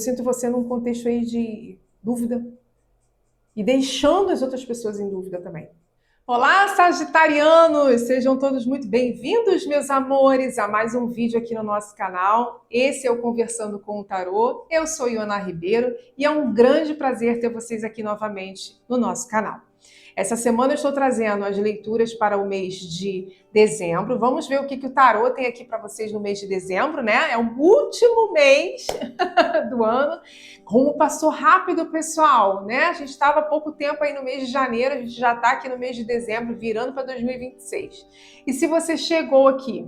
Sinto você num contexto aí de dúvida e deixando as outras pessoas em dúvida também. Olá, sagitarianos! Sejam todos muito bem-vindos, meus amores, a mais um vídeo aqui no nosso canal. Esse é o Conversando com o Tarô. Eu sou Ioana Ribeiro e é um grande prazer ter vocês aqui novamente no nosso canal. Essa semana eu estou trazendo as leituras para o mês de dezembro. Vamos ver o que o tarô tem aqui para vocês no mês de dezembro, né? É o último mês do ano. Como passou rápido, pessoal, né? A gente estava há pouco tempo aí no mês de janeiro, a gente já está aqui no mês de dezembro, virando para 2026. E se você chegou aqui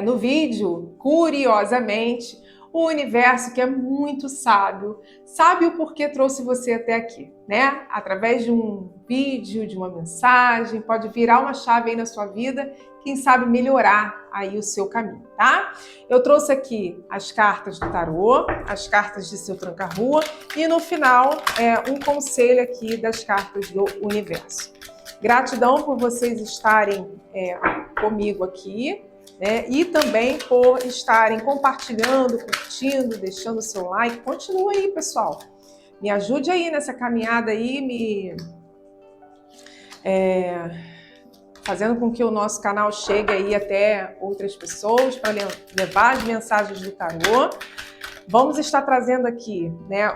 no vídeo, curiosamente, o universo, que é muito sábio, sabe o porquê trouxe você até aqui, né? Através de um vídeo, de uma mensagem, pode virar uma chave aí na sua vida, quem sabe melhorar aí o seu caminho, tá? Eu trouxe aqui as cartas do tarô, as cartas de seu tranca-rua e no final um conselho aqui das cartas do universo. Gratidão por vocês estarem comigo aqui. E também por estarem compartilhando, curtindo, deixando o seu like. Continua aí, pessoal. Me ajude aí nessa caminhada aí, fazendo com que o nosso canal chegue aí até outras pessoas para levar as mensagens do tarô. Vamos estar trazendo aqui, né,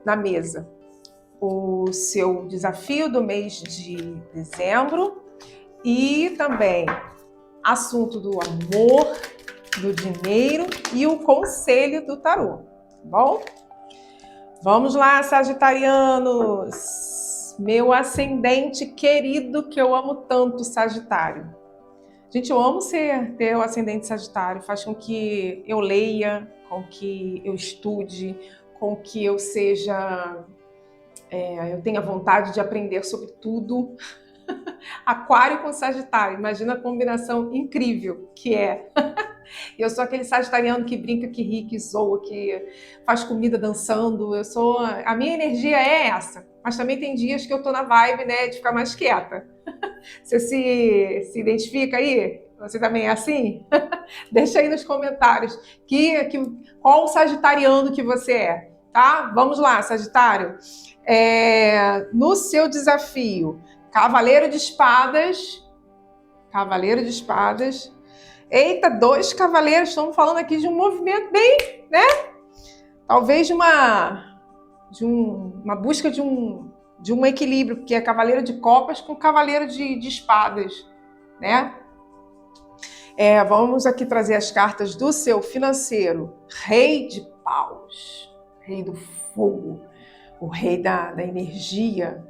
na mesa o seu desafio do mês de dezembro e também assunto do amor, do dinheiro e o conselho do tarô, tá bom? Vamos lá, sagitarianos! Meu ascendente querido, que eu amo tanto, Sagitário. Gente, eu amo ter o ascendente Sagitário, faz com que eu leia, com que eu estude, com que eu seja... eu tenha vontade de aprender sobre tudo. Aquário com Sagitário, imagina a combinação incrível que é. Eu sou aquele sagitariano que brinca, que ri, que zoa, que faz comida dançando. A minha energia é essa. Mas também tem dias que eu tô na vibe, né, de ficar mais quieta. Você se identifica aí? Você também é assim? Deixa aí nos comentários qual o sagitariano que você é, tá? Vamos lá, Sagitário. No seu desafio, Cavaleiro de Espadas. Cavaleiro de Espadas. Eita, 2 cavaleiros, estamos falando aqui de um movimento bem, né? Talvez de uma busca de um equilíbrio, que é cavaleiro de copas com cavaleiro de espadas, né? Vamos aqui trazer as cartas do seu financeiro. Rei de paus, rei do fogo, o rei da energia.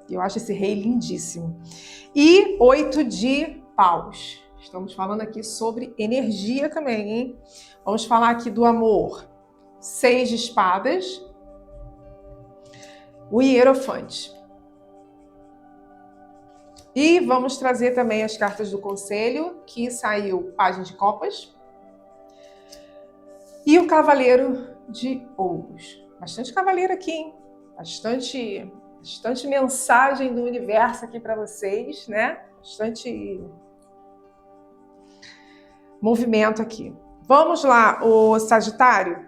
Eu acho esse rei lindíssimo. E 8 de paus. Estamos falando aqui sobre energia também, hein? Vamos falar aqui do amor. 6 de espadas. O hierofante. E vamos trazer também as cartas do conselho, que saiu Página de Copas. E o Cavaleiro de Ouros. Bastante cavaleiro aqui, hein? Bastante mensagem do universo aqui para vocês, né? Bastante movimento aqui. Vamos lá, o Sagitário.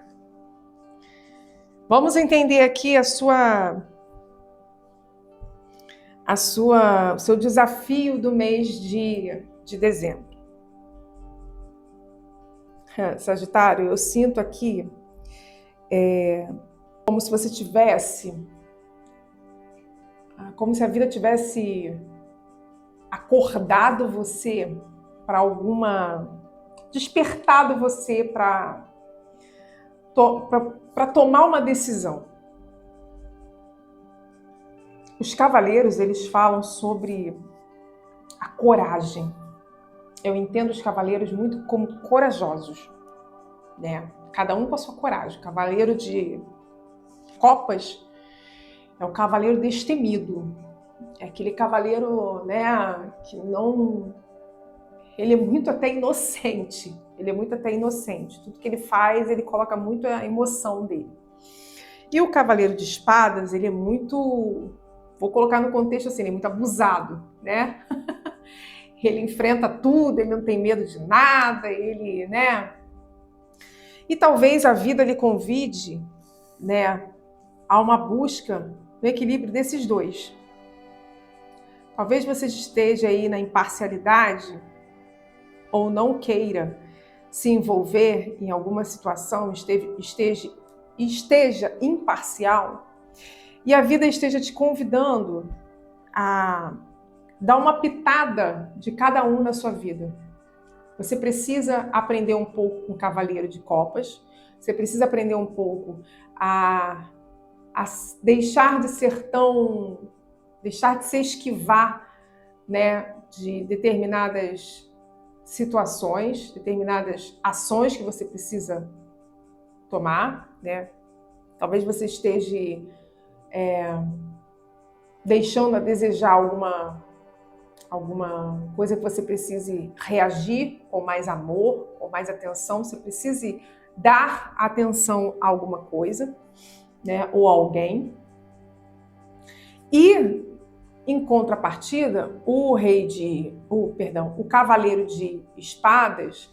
Vamos entender aqui o seu desafio do mês de dezembro. Sagitário, eu sinto aqui como se você como se a vida tivesse acordado você para despertado você para tomar uma decisão. Os cavaleiros, eles falam sobre a coragem. Eu entendo os cavaleiros muito como corajosos, né? Cada um com a sua coragem. O cavaleiro de copas é o cavaleiro destemido. É aquele cavaleiro, né, que não... Ele é muito até inocente. Tudo que ele faz, ele coloca muito a emoção dele. E o cavaleiro de espadas, ele é muito... Vou colocar no contexto assim, ele é muito abusado, né? Ele enfrenta tudo, ele não tem medo de nada, ele, né? E talvez a vida lhe convide, né, a uma busca do equilíbrio desses dois. Talvez você esteja aí na imparcialidade ou não queira se envolver em alguma situação, esteja imparcial e a vida esteja te convidando a dar uma pitada de cada um na sua vida. Você precisa aprender um pouco com o Cavaleiro de Copas, você precisa aprender um pouco a deixar de se esquivar, né, de determinadas situações, determinadas ações que você precisa tomar, né? Talvez você esteja deixando a desejar alguma coisa que você precise reagir com mais amor, com mais atenção, você precise dar atenção a alguma coisa, né, ou a alguém. E, em contrapartida, o Cavaleiro de Espadas,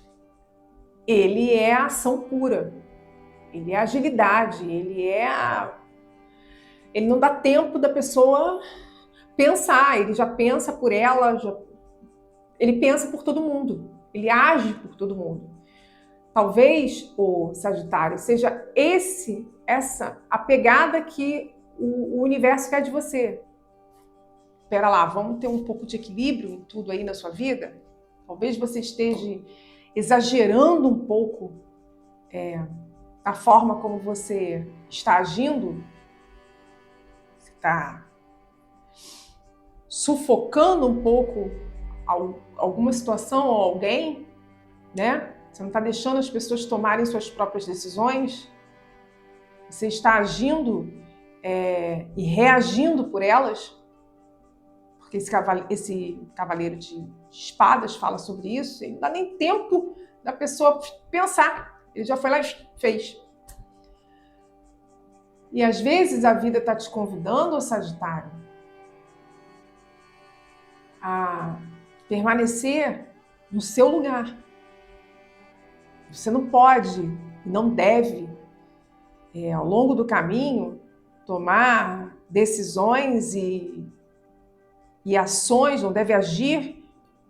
ele é a ação pura, ele é a agilidade, ele não dá tempo da pessoa pensar, ele já pensa por ela, ele pensa por todo mundo, ele age por todo mundo. Talvez, o Sagitário, seja essa a pegada que o universo quer de você. Espera lá, vamos ter um pouco de equilíbrio em tudo aí na sua vida? Talvez você esteja exagerando um pouco a forma como você está agindo. Você está sufocando um pouco alguma situação ou alguém, né? Você não está deixando as pessoas tomarem suas próprias decisões. Você está agindo e reagindo por elas. Porque esse Cavaleiro de Espadas fala sobre isso. Ele não dá nem tempo da pessoa pensar. Ele já foi lá e fez. E às vezes a vida está te convidando, Sagitário, a permanecer no seu lugar. Você não pode e não deve, ao longo do caminho, tomar decisões e ações, não deve agir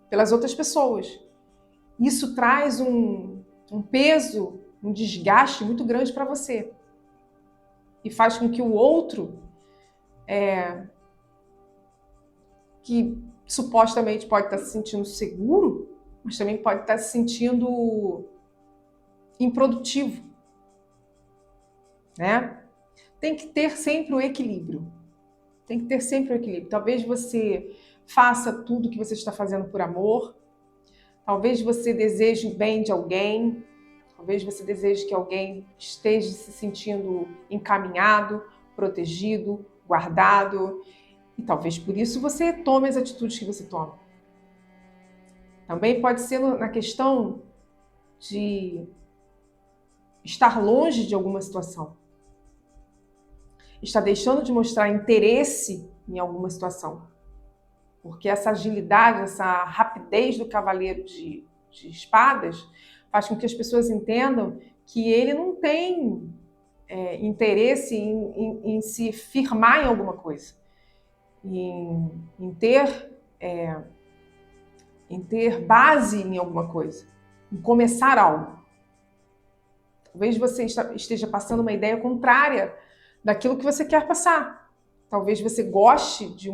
pelas outras pessoas. Isso traz um peso, um desgaste muito grande para você. E faz com que o outro, que supostamente pode estar se sentindo seguro, mas também pode estar se sentindo improdutivo, né? Tem que ter sempre o equilíbrio. Tem que ter sempre o equilíbrio. Talvez você faça tudo que você está fazendo por amor. Talvez você deseje o bem de alguém. Talvez você deseje que alguém esteja se sentindo encaminhado, protegido, guardado. E talvez por isso você tome as atitudes que você toma. Também pode ser na questão de estar longe de alguma situação. Está deixando de mostrar interesse em alguma situação. Porque essa agilidade, essa rapidez do Cavaleiro de Espadas faz com que as pessoas entendam que ele não tem interesse em se firmar em alguma coisa, em ter base em alguma coisa, em começar algo. Talvez você esteja passando uma ideia contrária daquilo que você quer passar. Talvez você goste de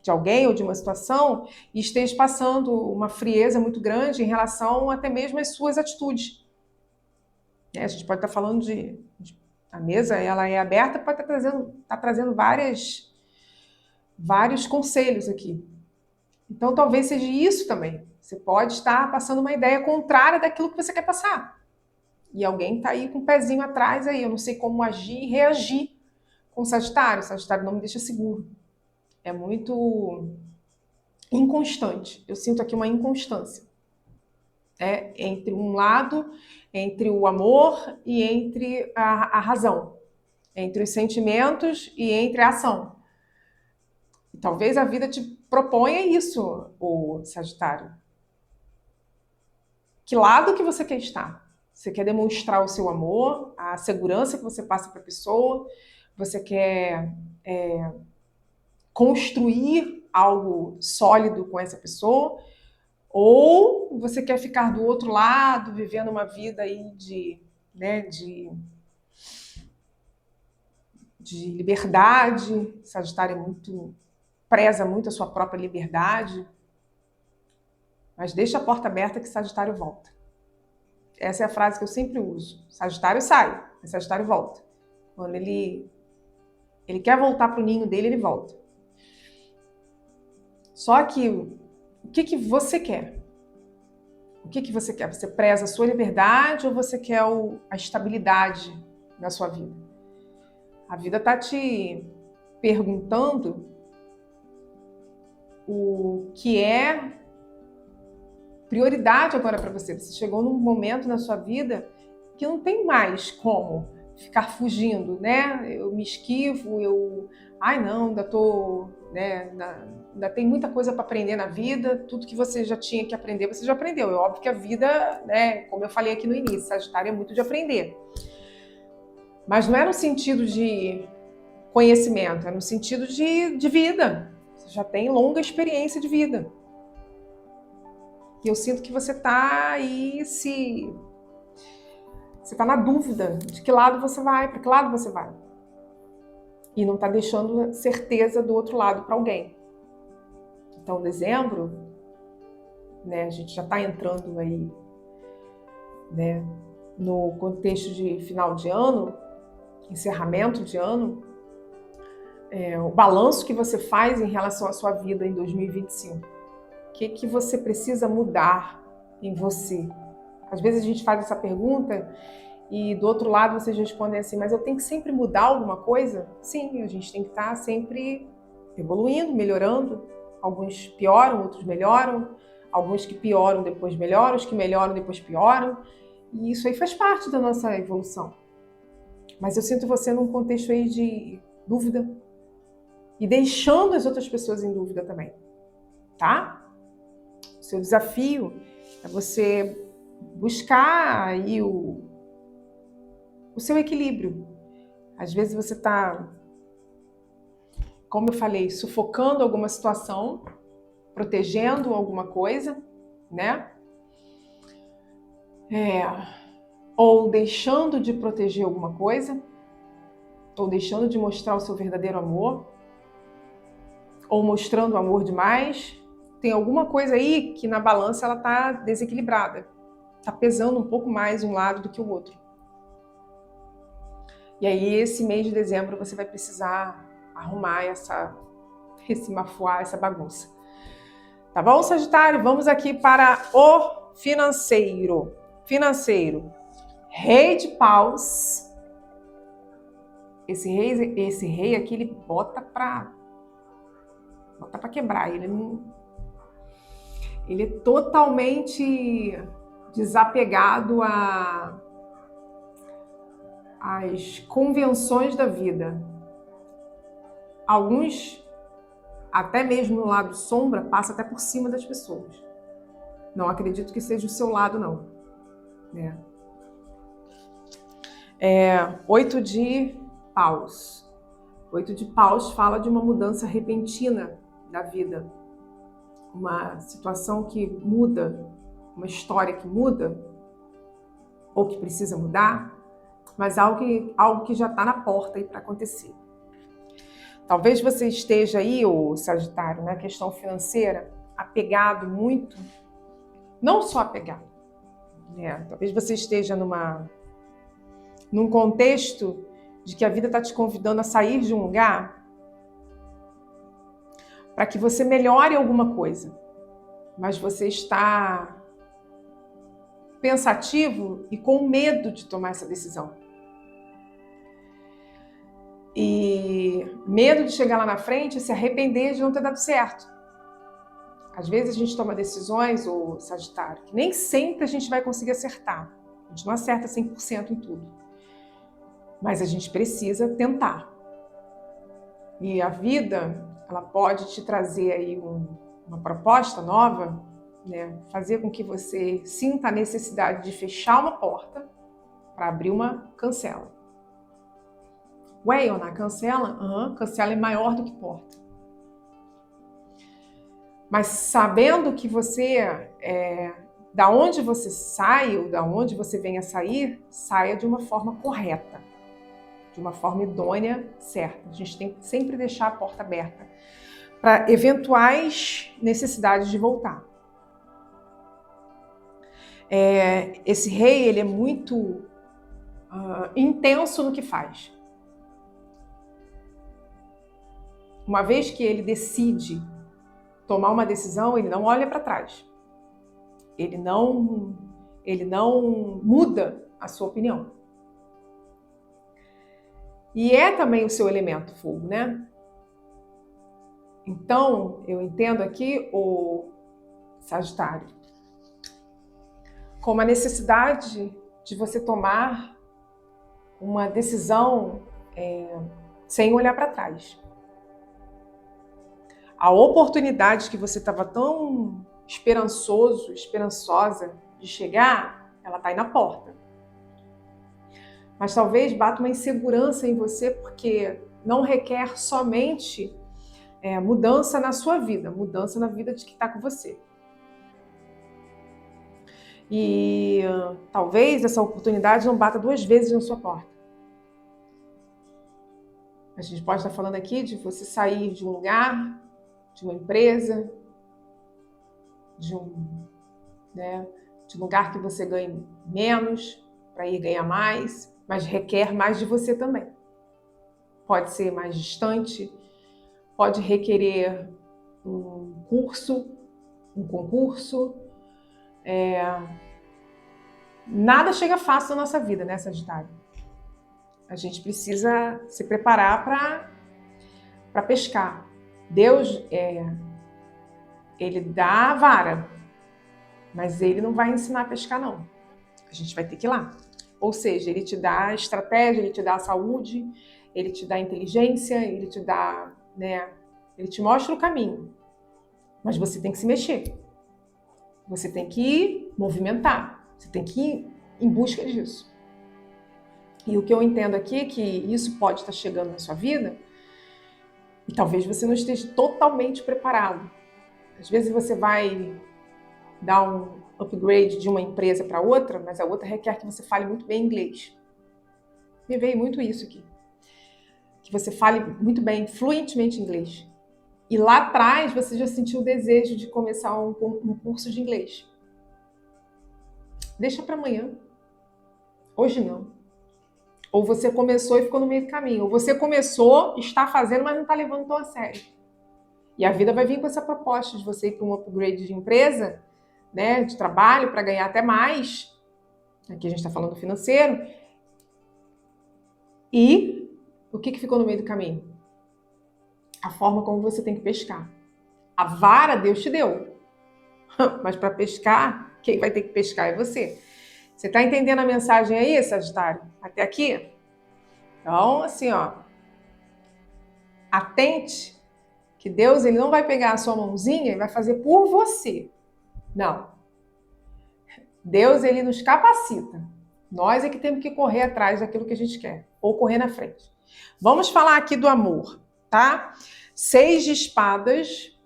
alguém ou de uma situação e esteja passando uma frieza muito grande em relação até mesmo às suas atitudes. A gente pode estar falando a mesa, ela é aberta, pode estar trazendo vários conselhos aqui. Então talvez seja isso também. Você pode estar passando uma ideia contrária daquilo que você quer passar. E alguém está aí com o pezinho atrás aí, eu não sei como agir e reagir com o Sagitário. O Sagitário não me deixa seguro. É muito inconstante. Eu sinto aqui uma inconstância. Entre um lado, entre o amor e entre a razão. Entre os sentimentos e entre a ação. E talvez a vida te proponha isso, o Sagitário. Que lado que você quer estar? Você quer demonstrar o seu amor, a segurança que você passa para a pessoa, você quer construir algo sólido com essa pessoa, ou você quer ficar do outro lado, vivendo uma vida aí de liberdade. Sagitário preza muito a sua própria liberdade, mas deixa a porta aberta que Sagitário volta. Essa é a frase que eu sempre uso. Sagitário sai, mas Sagitário volta. Quando ele quer voltar para o ninho dele, ele volta. Só que o que você quer? O que você quer? Você preza a sua liberdade ou você quer a estabilidade na sua vida? A vida está te perguntando o que é prioridade agora para você. Você chegou num momento na sua vida que não tem mais como ficar fugindo, né? Eu me esquivo, ai não, ainda tô, né? Ainda tem muita coisa para aprender na vida. Tudo que você já tinha que aprender, você já aprendeu. É óbvio que a vida, né? Como eu falei aqui no início, Sagitário é muito de aprender. Mas não é no sentido de conhecimento, é no sentido de vida. Você já tem longa experiência de vida. E eu sinto que você está aí você está na dúvida de que lado você vai, para que lado você vai. E não está deixando certeza do outro lado para alguém. Então, dezembro, né, a gente já está entrando aí, né, no contexto de final de ano, encerramento de ano, o balanço que você faz em relação à sua vida em 2025. O que você precisa mudar em você? Às vezes a gente faz essa pergunta e do outro lado vocês respondem assim, mas eu tenho que sempre mudar alguma coisa? Sim, a gente tem que estar sempre evoluindo, melhorando. Alguns pioram, outros melhoram. Alguns que pioram depois melhoram, os que melhoram depois pioram. E isso aí faz parte da nossa evolução. Mas eu sinto você num contexto aí de dúvida e deixando as outras pessoas em dúvida também, tá? O seu desafio é você buscar aí o seu equilíbrio. Às vezes você está, como eu falei, sufocando alguma situação, protegendo alguma coisa, né? Ou deixando de proteger alguma coisa, ou deixando de mostrar o seu verdadeiro amor, ou mostrando o amor demais. Tem alguma coisa aí que na balança ela está desequilibrada, está pesando um pouco mais um lado do que o outro. E aí, esse mês de dezembro, você vai precisar arrumar esse mafuá, essa bagunça. Tá bom, Sagitário? Vamos aqui para o financeiro. Financeiro. Rei de paus. Esse rei aqui, ele bota pra quebrar. Ele é totalmente desapegado às convenções da vida. Alguns, até mesmo no lado sombra, passa até por cima das pessoas. Não acredito que seja o seu lado, não. 8 de paus. 8 de paus fala de uma mudança repentina da vida. Uma situação que muda, uma história que muda, ou que precisa mudar, mas algo que já está na porta aí para acontecer. Talvez você esteja aí, ô Sagitário, na questão financeira, apegado muito, não só apegado, né? Talvez você esteja num contexto de que a vida está te convidando a sair de um lugar para que você melhore alguma coisa, mas você está pensativo e com medo de tomar essa decisão. E medo de chegar lá na frente e se arrepender de não ter dado certo. Às vezes a gente toma decisões, ô Sagitário, que nem sempre a gente vai conseguir acertar. A gente não acerta 100% em tudo. Mas a gente precisa tentar. E a vida, ela pode te trazer aí uma proposta nova, né? Fazer com que você sinta a necessidade de fechar uma porta Para abrir uma cancela. Ué, Ioná, cancela? Cancela é maior do que porta. Mas sabendo que você, da onde você sai ou da onde você vem a sair, saia de uma forma correta, de uma forma idônea, certa. A gente tem que sempre deixar a porta aberta para eventuais necessidades de voltar. Esse rei, ele é muito intenso no que faz. Uma vez que ele decide tomar uma decisão, ele não olha para trás. Ele não muda a sua opinião. E é também o seu elemento fogo, né? Então, eu entendo aqui o Sagitário como a necessidade de você tomar uma decisão sem olhar para trás. A oportunidade que você estava tão esperançosa de chegar, ela está aí na porta. Mas talvez bata uma insegurança em você porque não requer somente mudança na sua vida, mudança na vida de quem está com você. E talvez essa oportunidade não bata 2 vezes na sua porta. A gente pode estar falando aqui de você sair de um lugar, de uma empresa, de um lugar que você ganhe menos para ir ganhar mais, mas requer mais de você também. Pode ser mais distante, pode requerer um curso, um concurso. Nada chega fácil na nossa vida, né, Sagitário? A gente precisa se preparar para pescar. Deus, ele dá a vara, mas ele não vai ensinar a pescar, não. A gente vai ter que ir lá. Ou seja, ele te dá a estratégia, ele te dá a saúde, ele te dá a inteligência, ele te dá, ele te mostra o caminho. Mas você tem que se mexer. Você tem que movimentar. Você tem que ir em busca disso. E o que eu entendo aqui é que isso pode estar chegando na sua vida e talvez você não esteja totalmente preparado. Às vezes você vai dar um upgrade de uma empresa para outra, mas a outra requer que você fale muito bem inglês. Me veio muito isso aqui. Que você fale muito bem, fluentemente inglês. E lá atrás você já sentiu o desejo de começar um curso de inglês. Deixa para amanhã. Hoje não. Ou você começou e ficou no meio do caminho. Ou você começou, está fazendo, mas não está levando tão a sério. E a vida vai vir com essa proposta de você ir para um upgrade de empresa, de trabalho, para ganhar até mais. Aqui a gente está falando do financeiro. E o que ficou no meio do caminho? A forma como você tem que pescar. A vara Deus te deu. Mas para pescar, quem vai ter que pescar é você. Você está entendendo a mensagem aí, Sagitário? Até aqui? Então, assim, atente que Deus ele não vai pegar a sua mãozinha e vai fazer por você. Não. Deus, ele nos capacita. Nós é que temos que correr atrás daquilo que a gente quer, ou correr na frente. Vamos falar aqui do amor, tá? 6 de espadas.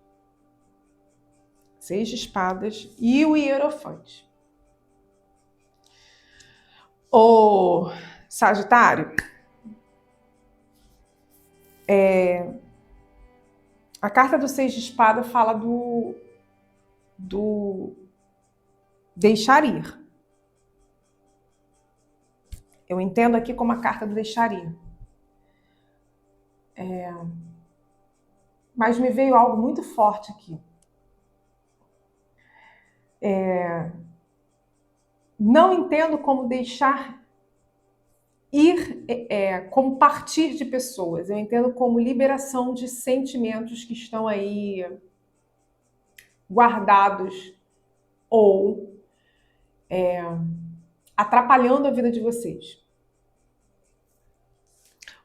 6 de espadas e o Hierofante. Ô, Sagitário, a carta do 6 de espada fala do deixar ir. Eu entendo aqui como a carta do deixar ir. Mas me veio algo muito forte aqui. Não entendo como deixar ir, como partir de pessoas. Eu entendo como liberação de sentimentos que estão aí guardados ou atrapalhando a vida de vocês.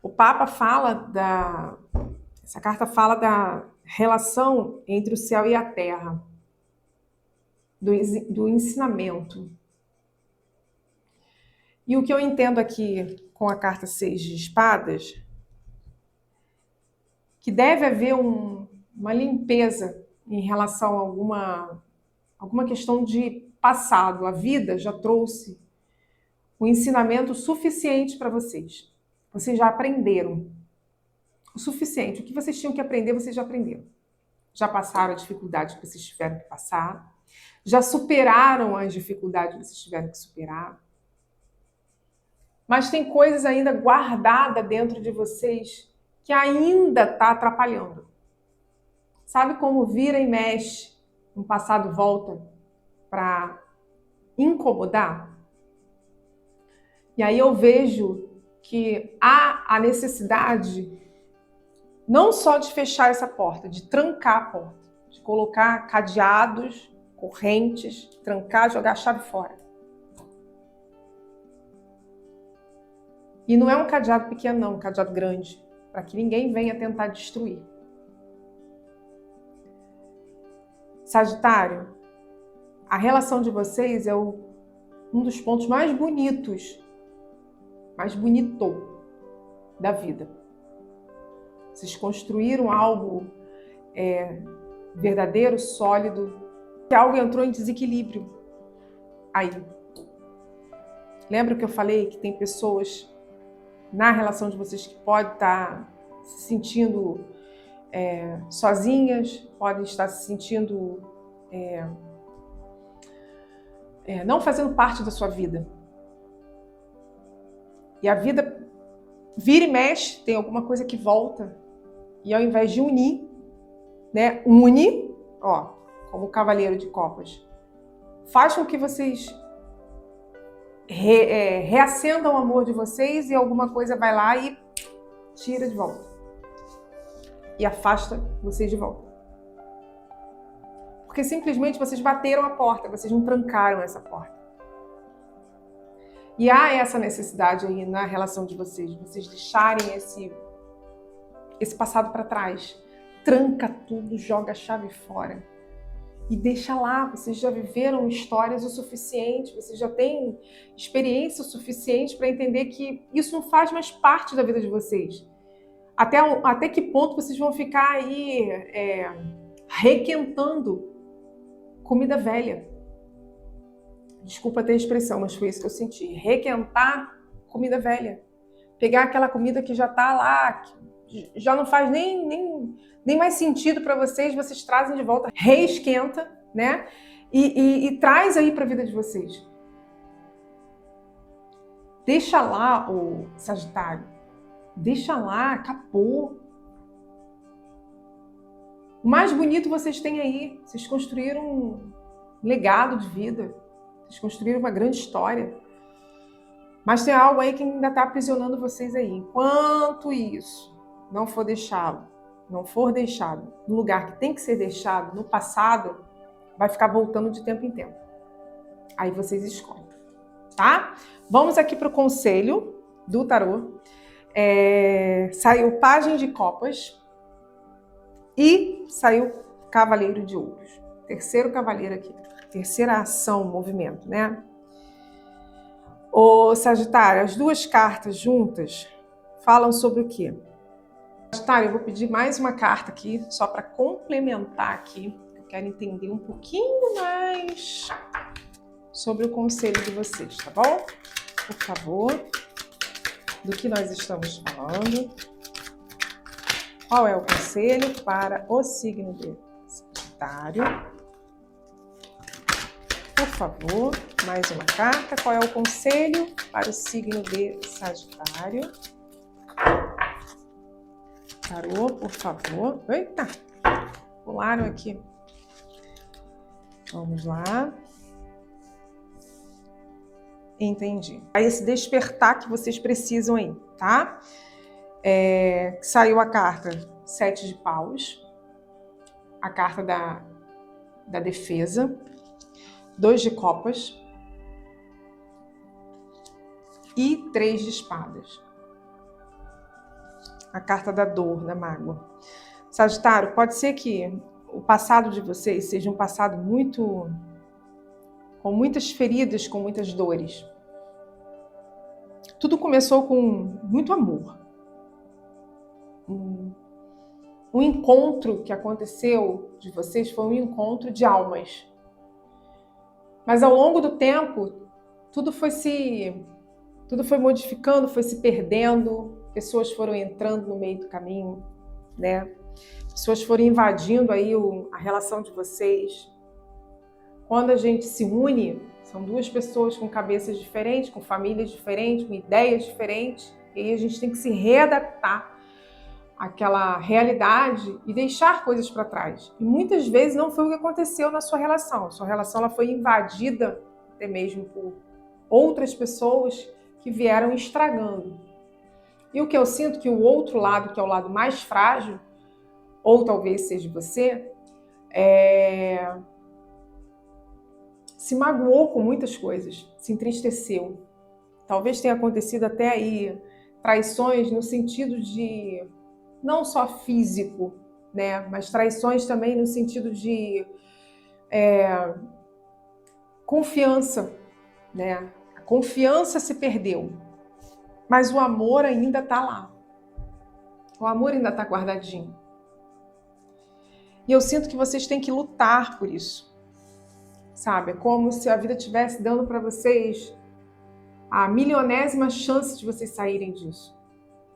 O Papa fala essa carta fala da relação entre o céu e a terra, do ensinamento. E o que eu entendo aqui com a carta 6 de espadas, que deve haver uma limpeza em relação a alguma questão de passado. A vida já trouxe um ensinamento suficiente para vocês. Vocês já aprenderam o suficiente. O que vocês tinham que aprender, vocês já aprenderam. Já passaram a dificuldade que vocês tiveram que passar. Já superaram as dificuldades que vocês tiveram que superar. Mas tem coisas ainda guardadas dentro de vocês que ainda está atrapalhando. Sabe como vira e mexe, no passado volta para incomodar? E aí eu vejo que há a necessidade não só de fechar essa porta, de trancar a porta, de colocar cadeados, correntes, trancar, jogar a chave fora. E não é um cadeado pequeno, não, um cadeado grande, para que ninguém venha tentar destruir. Sagitário, a relação de vocês é um dos pontos mais bonitos, mais bonito da vida. Vocês construíram algo verdadeiro, sólido, que algo entrou em desequilíbrio aí. Lembra que eu falei que tem pessoas na relação de vocês que podem estar se sentindo sozinhas, podem estar se sentindo não fazendo parte da sua vida. E a vida vira e mexe, tem alguma coisa que volta. E ao invés de unir, né, une, ó, como o cavaleiro de copas, faz com que vocês reacendam o amor de vocês e alguma coisa vai lá e tira de volta. E afasta vocês de volta. Porque simplesmente vocês bateram a porta, vocês não trancaram essa porta. E há essa necessidade aí na relação de vocês deixarem esse passado para trás. Tranca tudo, joga a chave fora. E deixa lá, vocês já viveram histórias o suficiente, vocês já têm experiência o suficiente para entender que isso não faz mais parte da vida de vocês. Até que ponto vocês vão ficar aí requentando comida velha? Desculpa ter a expressão, mas foi isso que eu senti. Requentar comida velha. Pegar aquela comida que já está lá, que já não faz nem mais sentido para vocês trazem de volta, reesquenta, né? E traz aí para a vida de vocês. Deixa lá, o Sagitário. Deixa lá, acabou. O mais bonito vocês têm aí. Vocês construíram um legado de vida. Vocês construíram uma grande história. Mas tem algo aí que ainda está aprisionando vocês aí. Enquanto isso não for deixado no lugar que tem que ser deixado, no passado, vai ficar voltando de tempo em tempo. Aí vocês escolhem, tá? Vamos aqui para o conselho do tarô. Saiu Pajem de Copas e saiu Cavaleiro de Ouros. Terceiro cavaleiro aqui. Terceira ação, movimento, né? Ô Sagitário, as duas cartas juntas falam sobre o quê? Sagitário, eu vou pedir mais uma carta aqui, só para complementar aqui. Eu quero entender um pouquinho mais sobre o conselho de vocês, tá bom? Por favor, do que nós estamos falando. Qual é o conselho para o signo de Sagitário? Por favor, mais uma carta. Qual é o conselho para o signo de Sagitário? Tarô, por favor. Eita! Pularam aqui. Vamos lá. Entendi. Aí esse despertar que vocês precisam aí, tá? Saiu a carta 7 de paus. A carta da defesa. 2 de copas e 3 de espadas. A carta da dor, da mágoa. Sagitário, pode ser que o passado de vocês seja um passado com muitas feridas, com muitas dores. Tudo começou com muito amor. Um encontro que aconteceu de vocês foi um encontro de almas. Mas ao longo do tempo, tudo foi modificando, foi se perdendo, pessoas foram entrando no meio do caminho, né? Pessoas foram invadindo aí a relação de vocês. Quando a gente se une, são duas pessoas com cabeças diferentes, com famílias diferentes, com ideias diferentes, e aí a gente tem que se readaptar àquela realidade e deixar coisas para trás. E muitas vezes não foi o que aconteceu na sua relação. A sua relação ela foi invadida até mesmo por outras pessoas que vieram estragando. E o que eu sinto que o outro lado, que é o lado mais frágil, ou talvez seja você, se magoou com muitas coisas, se entristeceu. Talvez tenha acontecido até aí traições no sentido de não só físico, né, mas traições também no sentido de confiança, né? A confiança se perdeu, mas o amor ainda está lá. O amor ainda está guardadinho. E eu sinto que vocês têm que lutar por isso. Sabe? É como se a vida estivesse dando para vocês a milionésima chance de vocês saírem disso.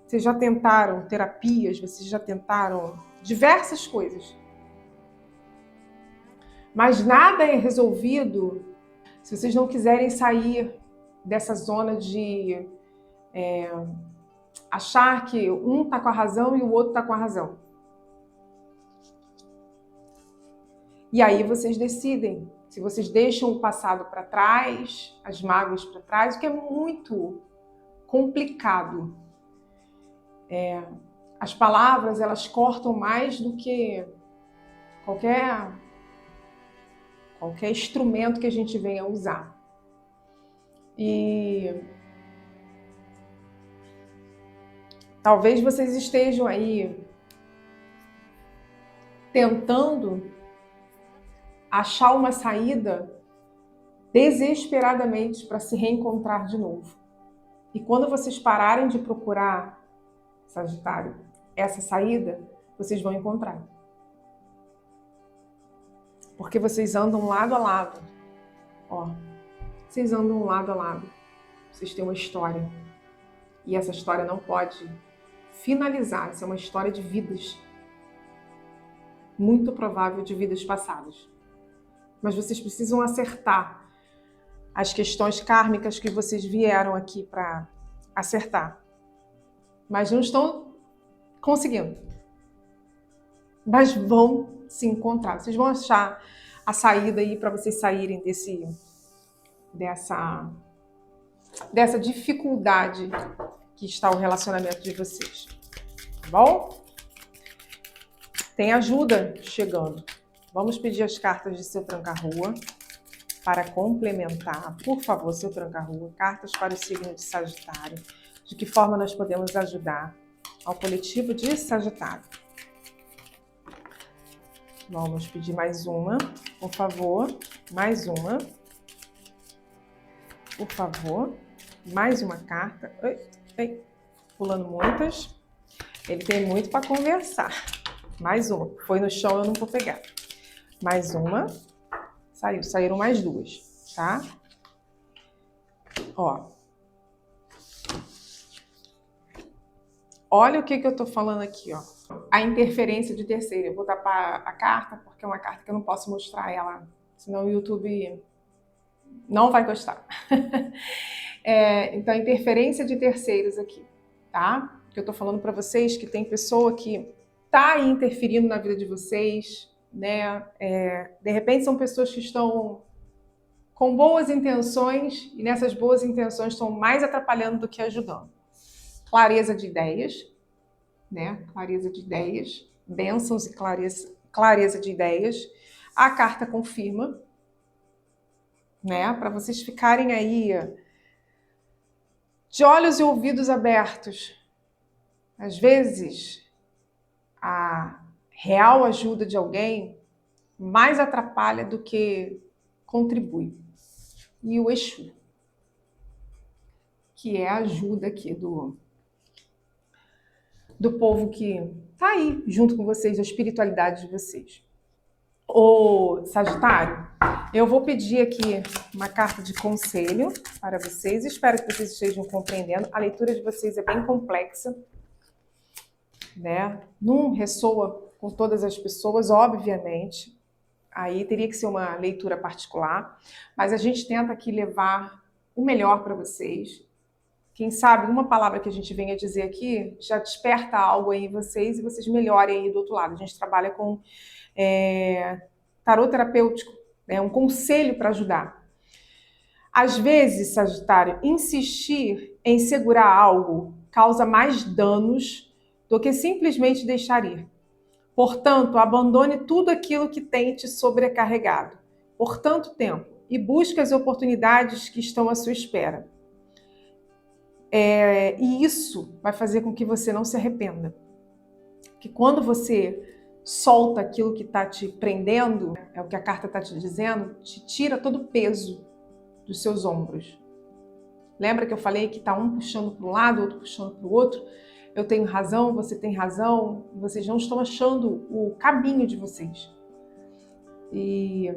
Vocês já tentaram terapias, vocês já tentaram diversas coisas. Mas nada é resolvido se vocês não quiserem sair dessa zona de achar que um está com a razão e o outro está com a razão. E aí vocês decidem se vocês deixam o passado para trás, as mágoas para trás, o que é muito complicado. As palavras, elas cortam mais do que qualquer instrumento que a gente venha usar. E talvez vocês estejam aí tentando achar uma saída desesperadamente para se reencontrar de novo. E quando vocês pararem de procurar, Sagitário, essa saída, vocês vão encontrar. Porque vocês andam lado a lado. Ó, vocês andam lado a lado. Vocês têm uma história. E essa história não pode finalizar. Essa é uma história de vidas. Muito provável de vidas passadas. Mas vocês precisam acertar as questões kármicas que vocês vieram aqui para acertar. Mas não estão conseguindo. Mas vão se encontrar. Vocês vão achar a saída aí para vocês saírem dessa dificuldade que está o relacionamento de vocês. Tá bom? Tem ajuda chegando. Vamos pedir as cartas de seu tranca-rua para complementar. Por favor, seu tranca-rua, cartas para o signo de Sagitário. De que forma nós podemos ajudar ao coletivo de Sagitário? Vamos pedir mais uma, por favor. Mais uma. Por favor. Mais uma carta. Pulando muitas. Ele tem muito para conversar. Mais uma. Foi no chão, eu não vou pegar. Mais uma. Saíram mais duas, tá? Ó. Olha o que eu tô falando aqui, ó. A interferência de terceiro. Eu vou tapar a carta, porque é uma carta que eu não posso mostrar ela, senão o YouTube não vai gostar. Então, a interferência de terceiros aqui, tá? Que eu tô falando para vocês que tem pessoa que tá aí interferindo na vida de vocês, né? De repente são pessoas que estão com boas intenções e nessas boas intenções estão mais atrapalhando do que ajudando. Clareza de ideias, né? Clareza de ideias, bênçãos e clareza de ideias. A carta confirma, né? Para vocês ficarem aí de olhos e ouvidos abertos. Às vezes, a real ajuda de alguém mais atrapalha do que contribui. E o Exu. que é a ajuda aqui do povo que tá aí junto com vocês, a espiritualidade de vocês. Ô Sagitário, eu vou pedir aqui uma carta de conselho para vocês. Espero que vocês estejam compreendendo. A leitura de vocês é bem complexa, né? Não ressoa com todas as pessoas, obviamente. Aí teria que ser uma leitura particular, mas a gente tenta aqui levar o melhor para vocês. Quem sabe uma palavra que a gente venha dizer aqui já desperta algo aí em vocês e vocês melhorem aí do outro lado. A gente trabalha com tarô terapêutico, né? Um conselho para ajudar. Às vezes, Sagitário, insistir em segurar algo causa mais danos do que simplesmente deixar ir. Portanto, abandone tudo aquilo que tem te sobrecarregado por tanto tempo e busque as oportunidades que estão à sua espera. E isso vai fazer com que você não se arrependa. Que quando você solta aquilo que está te prendendo, é o que a carta está te dizendo, te tira todo o peso dos seus ombros. Lembra que eu falei que está um puxando para um lado, outro puxando para o outro? Eu tenho razão, você tem razão, e vocês não estão achando o caminho de vocês. E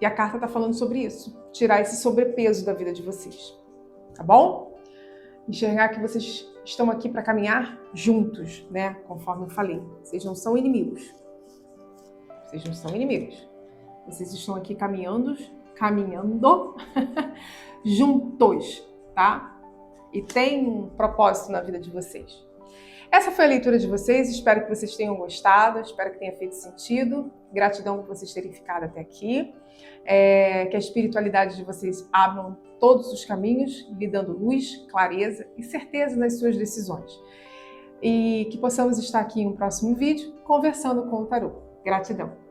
a carta está falando sobre isso, tirar esse sobrepeso da vida de vocês, tá bom? Enxergar que vocês estão aqui para caminhar juntos, né? Conforme eu falei, vocês não são inimigos. Vocês não são inimigos. Vocês estão aqui caminhando juntos, tá? E tem um propósito na vida de vocês. Essa foi a leitura de vocês, espero que vocês tenham gostado, espero que tenha feito sentido. Gratidão por vocês terem ficado até aqui. Que a espiritualidade de vocês abram todos os caminhos, lhe dando luz, clareza e certeza nas suas decisões. E que possamos estar aqui em um próximo vídeo conversando com o tarô. Gratidão!